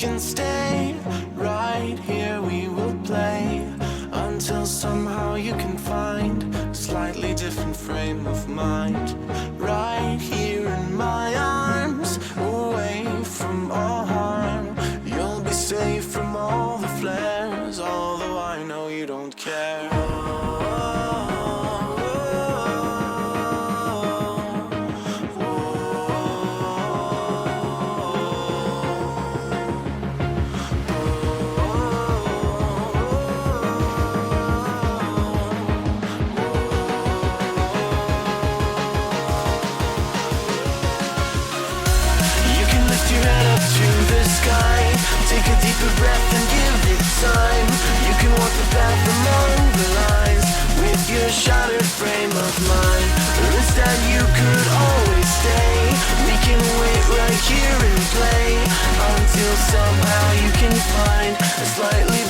can stay right here, we will play until somehow you can find a slightly different frame of mind. Right here in my arms, away from all harm. You'll be safe from all the flares, although I know you don't care. Take a deeper breath and give it time. You can walk the path among the lines with your shattered frame of mind. Or instead you could always stay. We can wait right here and play until somehow you can find a slightly